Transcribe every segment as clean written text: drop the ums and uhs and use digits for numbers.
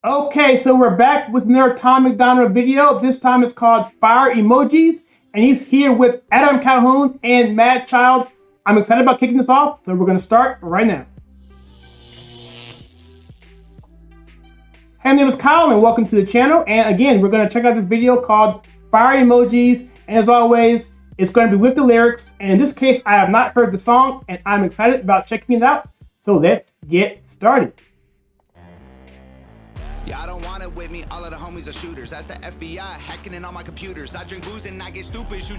Okay, so we're back with another Tom MacDonald video. This time it's called Fire Emojis, and he's here with Adam Calhoun and MadChild. I'm excited about kicking this off, so we're going to start right now. Hey, my name is Kyle, and welcome to the channel. And again, we're going to check out this video called Fire Emojis, and as always, it's going to be with the lyrics. And in this case, I have not heard the song, and I'm excited about checking it out. So let's get started. Yeah, I don't want it with me. All of the homies are shooters. That's the FBI hacking in all my computers. I drink booze and I get stupid. All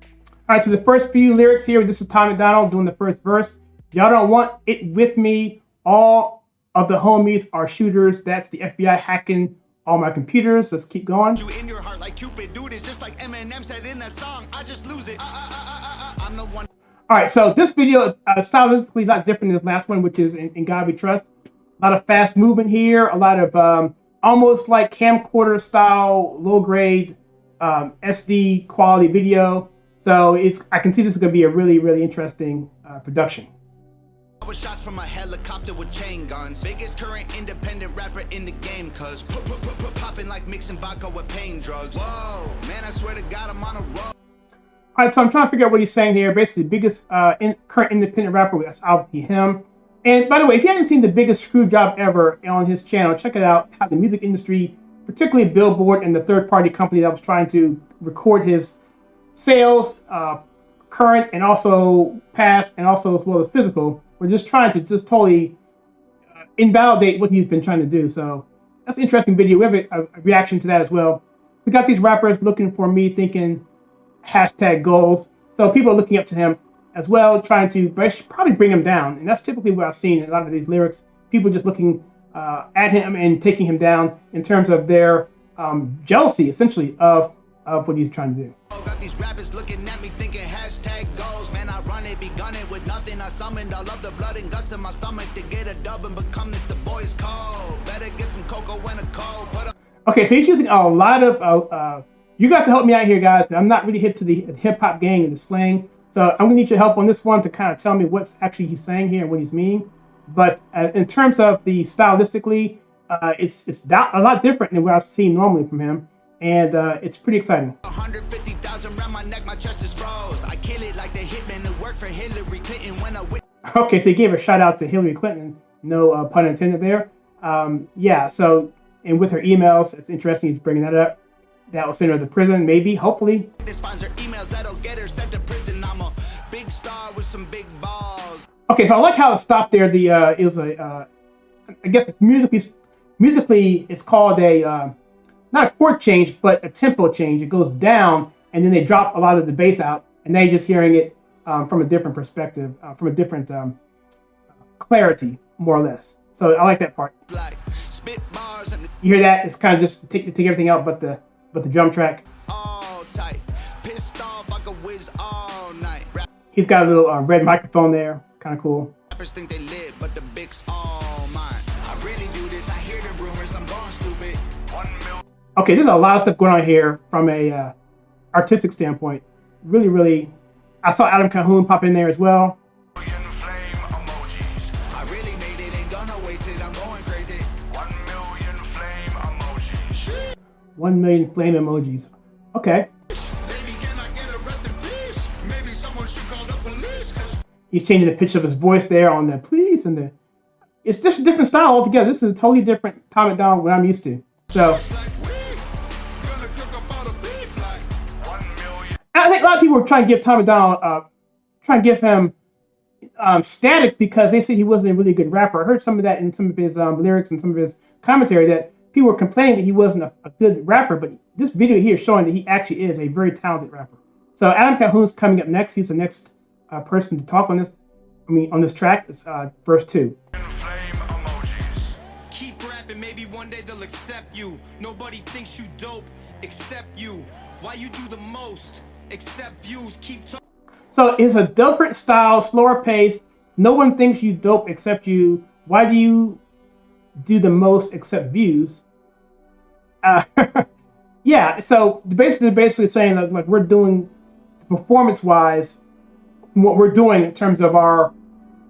right, so the first few lyrics here, this is Tom MacDonald doing the first verse. Y'all don't want it with me. All of the homies are shooters. That's the FBI hacking all my computers. Let's keep going. You in your heart like Cupid, dude. It's just like Eminem said in that song. I just lose it. I'm the one. All right, so this video is stylistically not different than this last one, which is in God We Trust. A lot of fast movement here. A lot of almost like camcorder style, low grade SD quality video. So I can see this is going to be a really, really interesting production. I was shots from a helicopter with chain guns. Biggest current independent rapper in the game, cuz popping like mixing vodka with pain drugs. Whoa, man, I swear to God, I'm on a roll. All right, so I'm trying to figure out what he's saying here. Basically, the biggest current independent rapper, that's obviously him. And by the way, if you haven't seen the biggest screw job ever on his channel, check it out. How the music industry, particularly Billboard and the third-party company that was trying to record his sales, current and also past, and also as well as physical, were just trying to just totally invalidate what he's been trying to do. So that's an interesting video. We have a reaction to that as well. We got these rappers looking for me, thinking hashtag goals. So people are looking up to him as well, trying to probably bring him down. And that's typically what I've seen in a lot of these lyrics. People just looking at him and taking him down in terms of their jealousy, essentially, of what he's trying to do. Got these rappers looking at me thinking hashtag goals. Man, I run it, begun it with nothing. I summoned all of the blood and guts in my stomach to get a dub and become this the boys call. Better get some cocoa and a cold. Okay, so he's using a lot of you got to help me out here, guys. I'm not really hip to the hip-hop gang and the slang. So I'm gonna need your help on this one to kind of tell me what's actually he's saying here and what he's meaning. But in terms of the stylistically, it's a lot different than what I've seen normally from him, and it's pretty exciting. 150,000 around my neck, my chest is froze. I kill it like the hitman who worked for Hillary Clinton when I went. Okay, so he gave a shout out to Hillary Clinton. No pun intended there. Yeah. So and with her emails, it's interesting he's bringing that up. That will send her to prison, maybe, hopefully. This finds her emails that'll get her sent to prison. I'm a big star with some big balls. Okay, so I like how it stopped there. It was I guess musically it's called a not a chord change, but a tempo change. It goes down, and then they drop a lot of the bass out, and now you're just hearing it from a different perspective, from a different clarity, more or less. So I like that part. You hear that? It's kind of just take everything out, but the drum track. All tight. Pissed off like a whiz all night. He's got a little red microphone there. Kind of cool. Rappers think they lit, but the big's all mine. I really do this. I hear the rumors. I'm going stupid. 1 million. Okay, there's a lot of stuff going on here from a artistic standpoint. Really, really. I saw Adam Calhoun pop in there as well. 1 million flame emojis. Okay. He's changing the pitch of his voice there on the please and it's just a different style altogether. This is a totally different Tom MacDonald what I'm used to. So I think a lot of people were trying to give Tom MacDonald trying to give him static because they said he wasn't a really good rapper. I heard some of that in some of his lyrics and some of his commentary that people were complaining that he wasn't a good rapper, but this video here is showing that he actually is a very talented rapper. So Adam Calhoun's coming up next. He's the next person to talk on this. On this track. It's verse 2. Keep rapping, maybe one day they'll accept you. Nobody thinks you dope except you. Why you do the most except views? Keep talking. So it's a different style, slower pace. No one thinks you dope except you. Why do you do the most except views? Yeah, so basically saying that like we're doing performance-wise what we're doing in terms of our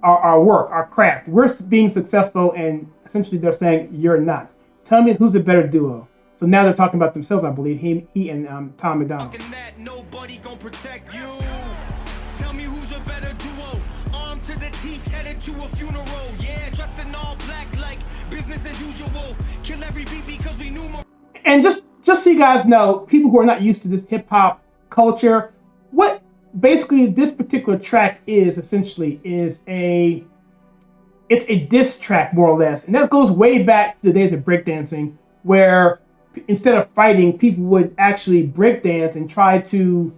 work, our craft. We're being successful, and essentially they're saying you're not. Tell me who's a better duo. So now they're talking about themselves, I believe. He and Tom MacDonald. That nobody gonna protect you. Tell me who's a better duo. Armed to the teeth, headed to a funeral. Yeah, dressed in all black like business as usual. Kill every beat because we knew more. And just so you guys know, people who are not used to this hip hop culture, what basically this particular track is essentially is it's a diss track, more or less. And that goes way back to the days of breakdancing, where instead of fighting, people would actually breakdance and try to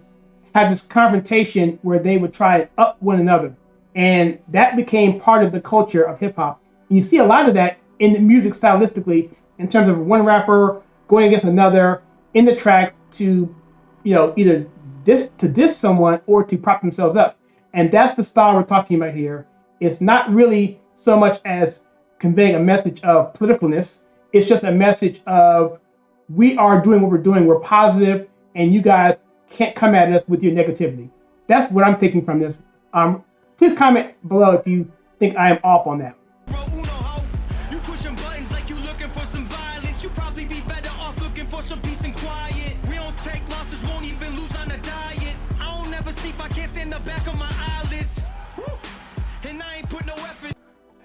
have this confrontation where they would try to up one another. And that became part of the culture of hip hop. And you see a lot of that in the music stylistically, in terms of one rapper going against another in the track to, either diss someone or to prop themselves up. And that's the style we're talking about here. It's not really so much as conveying a message of politicalness. It's just a message of, we are doing what we're doing. We're positive, and you guys can't come at us with your negativity. That's what I'm taking from this. Please comment below if you think I am off on that. You pushing buttons like you looking for some violence. You probably be better off looking for some peace and quiet. We don't take losses, won't even lose on a diet. I don't never sleep, I can't stand the back of my eyelids. And I ain't put no effort.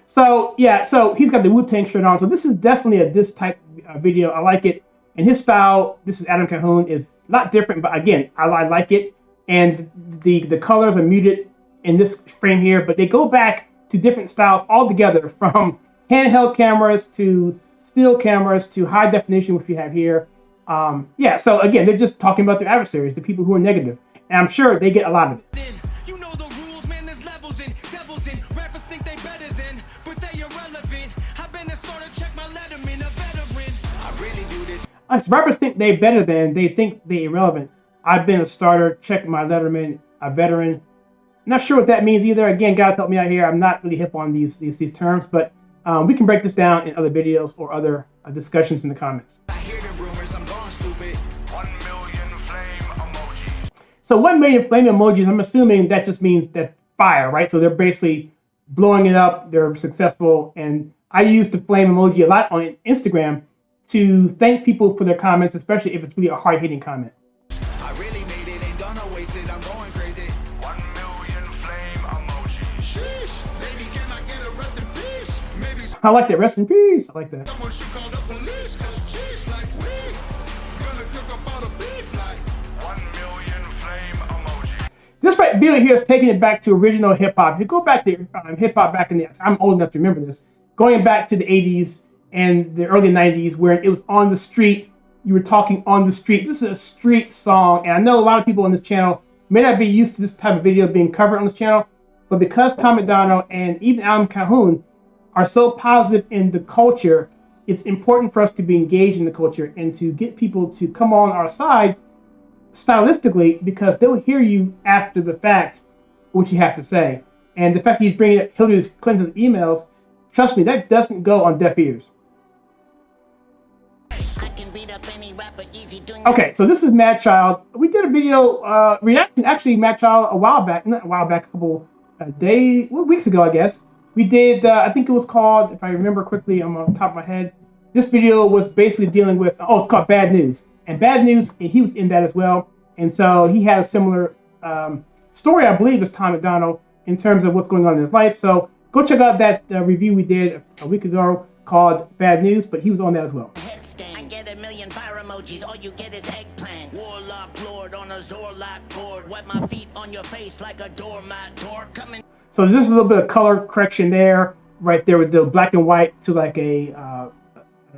So yeah, so he's got the Wu-Tang shirt on. So this is definitely a diss type video. I like it. And his style, this is Adam Calhoun, is not different, but again, I like it. And the colors are muted in this frame here, but they go back to different styles altogether, from handheld cameras to still cameras to high definition, which we have here. Yeah, so again, they're just talking about their adversaries, the people who are negative. And I'm sure they get a lot of it. You know the rules, man, there's levels in, devils in. Rappers think they better than, but they irrelevant. I've been a starter, check my letterman, a veteran. I really do this. Rappers think they better than, they think they irrelevant. I've been a starter, check my letterman, a veteran. Not sure what that means either. Again, guys, help me out here. I'm not really hip on these terms, but we can break this down in other videos or other discussions in the comments. I hear the rumors, I'm going stupid. 1 million flame emojis. So 1 million flame emojis, I'm assuming that just means that fire, right? So they're basically blowing it up, they're successful. And I use the flame emoji a lot on Instagram to thank people for their comments, especially if it's really a hard-hitting comment. I really made it, ain't gonna waste it, I'm going crazy. 1 million flame emojis. Sheesh, baby, can I get a rest in peace? Maybe I like that, rest in peace. I like that. someone should call the police, cause cheese like we gonna cook up all the beef like 1 million flame emojis. This video here is taking it back to original hip hop. If you go back to hip hop back in the, I'm old enough to remember this, going back to the 80s and the early 90s, where it was on the street, you were talking on the street. This is a street song, and I know a lot of people on this channel may not be used to this type of video being covered on this channel, but because Tom MacDonald and even Adam Calhoun are so positive in the culture, it's important for us to be engaged in the culture and to get people to come on our side stylistically, because they'll hear you after the fact what you have to say. And the fact that he's bringing up Hillary Clinton's emails, trust me, that doesn't go on deaf ears. Okay, so this is MadChild. We did a video reaction, actually, MadChild a while back, not a while back, a couple weeks ago, I guess. We did, I think it was called, if I remember quickly, I'm on top of my head. This video was basically dealing with, it's called Bad News. And Bad News, he was in that as well. And so he had a similar story, I believe, as Tom MacDonald in terms of what's going on in his life. So go check out that review we did a week ago called Bad News, but he was on that as well. I get a million fire emojis, all you get is eggplant. Warlock lord on a Zorlock board. Wipe my feet on your face like a doormat. Door coming. So there's a little bit of color correction there, right there with the black and white to like a,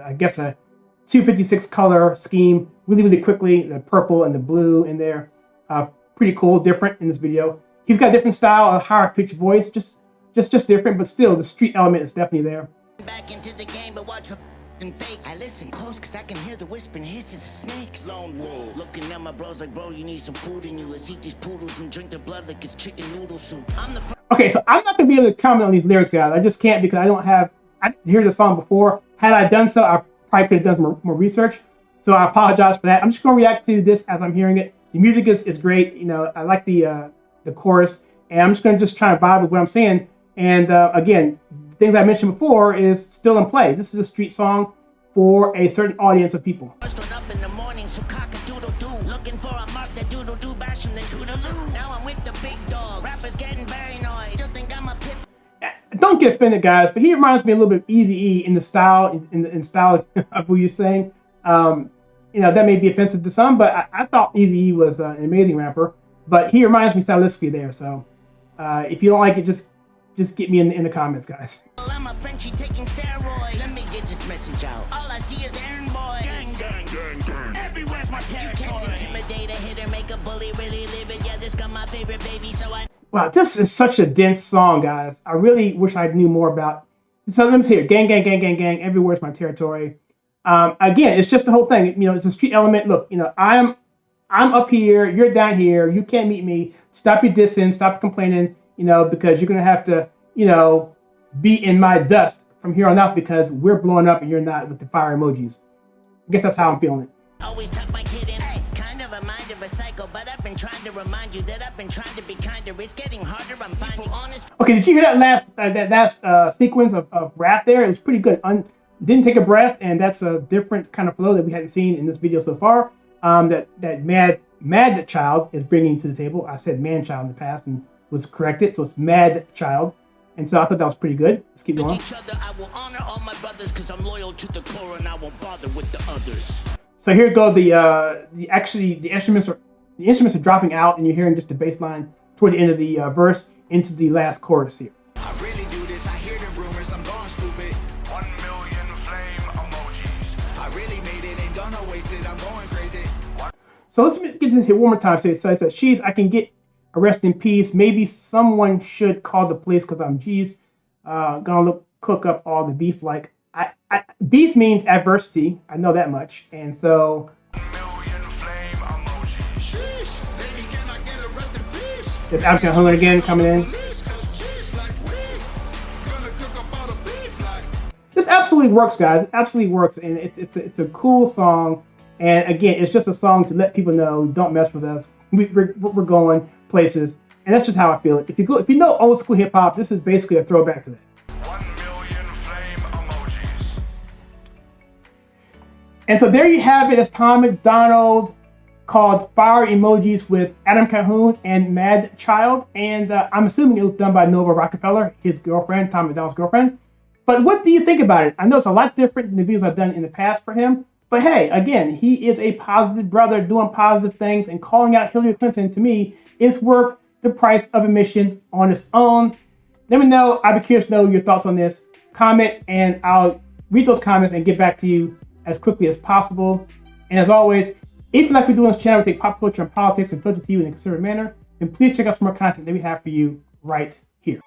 I guess a 256 color scheme, really quickly, the purple and the blue in there. Pretty cool, different in this video. He's got a different style, a higher pitched voice, just different, but still the street element is definitely there. Back into the game, but watch and fake. I listen close cause I can hear the whispering hisses of snakes. Lone wolf. Looking at my bros like, bro, you need some food in you. Let's eat these poodles and drink the blood like it's chicken noodle soup. Okay, so I'm not gonna be able to comment on these lyrics, guys. I just can't, because I didn't hear the song before. Had I done so, I probably could have done more research. So I apologize for that. I'm just gonna react to this as I'm hearing it. The music is great. You know, I like the chorus, and I'm just gonna try and vibe with what I'm saying. And again, things I mentioned before is still in play. This is a street song for a certain audience of people. First one up in the morning, so cock-a-doodle-doo. Looking for a mark that doodle-doo, bashing the toodaloo. Now I'm with the big dogs. Rappers getting paranoid. Still think I'm a pit. Don't get offended, guys, but he reminds me a little bit of Eazy-E in the style, in style of who you're saying. You know, that may be offensive to some, but I thought Eazy-E was an amazing rapper. But he reminds me stylistically there. So if you don't like it, just get me in the comments, guys. Well, I'm a Frenchie taking steroids. Let me get this message out. All I see is errand boys. Gang, gang, gang, gang. Everywhere's my territory. You can't intimidate a hitter, make a bully really live it. Yeah, this got my favorite baby, so I... Wow, this is such a dense song, guys. I really wish I knew more about. So let me see here. Gang, gang, gang, gang, gang. Everywhere's my territory. Again, it's just the whole thing. You know, it's a street element. Look, you know, I'm up here. You're down here. You can't meet me. Stop your dissing. Stop complaining. You know, because you're gonna have to, you know, be in my dust from here on out because we're blowing up and you're not with the fire emojis. I guess that's how I'm feeling it. Always tuck my kid in. Hey, kind of a mind of a psycho, but I've been trying to remind you that I've been trying to be kinder. It's getting harder. I'm finding honest. Okay, did you hear that last sequence of rap there? It was pretty good. Didn't take a breath, and that's a different kind of flow that we hadn't seen in this video so far. That MadChild is bringing to the table. I've said ManChild in the past and was corrected, so it's MadChild. And so I thought that was pretty good. Let's keep going. Each other, I will honor all my brothers because I'm loyal to the core and I won't bother with the others. So here go the instruments are dropping out, and you're hearing just the bass line toward the end of the verse into the last chorus here. I really do this, I hear the rumors, I'm going stupid. 1 million flame emojis. I really made it, ain't gonna waste it, I'm going crazy. So let's get this here one more time. So it says that she's, I can get a rest in peace. Maybe someone should call the police because I'm gonna cook up all the beef. Like beef means adversity. I know that much. And so there's Calhoun again coming in. This absolutely works, guys. It absolutely works, and it's a cool song. And again, it's just a song to let people know, don't mess with us. We're going places, and that's just how I feel it. If you know old school hip hop, this is basically a throwback to that. 1 million flame emojis. And so there you have it. It's Tom MacDonald called Fire Emojis with Adam Calhoun and MadChild. And I'm assuming it was done by Nova Rockefeller, his girlfriend, Tom MacDonald's girlfriend. But what do you think about it? I know it's a lot different than the videos I've done in the past for him. But hey, again, he is a positive brother doing positive things, and calling out Hillary Clinton to me is worth the price of admission on its own. Let me know. I'd be curious to know your thoughts on this. Comment, and I'll read those comments and get back to you as quickly as possible. And as always, if you like what we do on this channel, we take pop culture and politics and filter to you in a conservative manner, then please check out some more content that we have for you right here.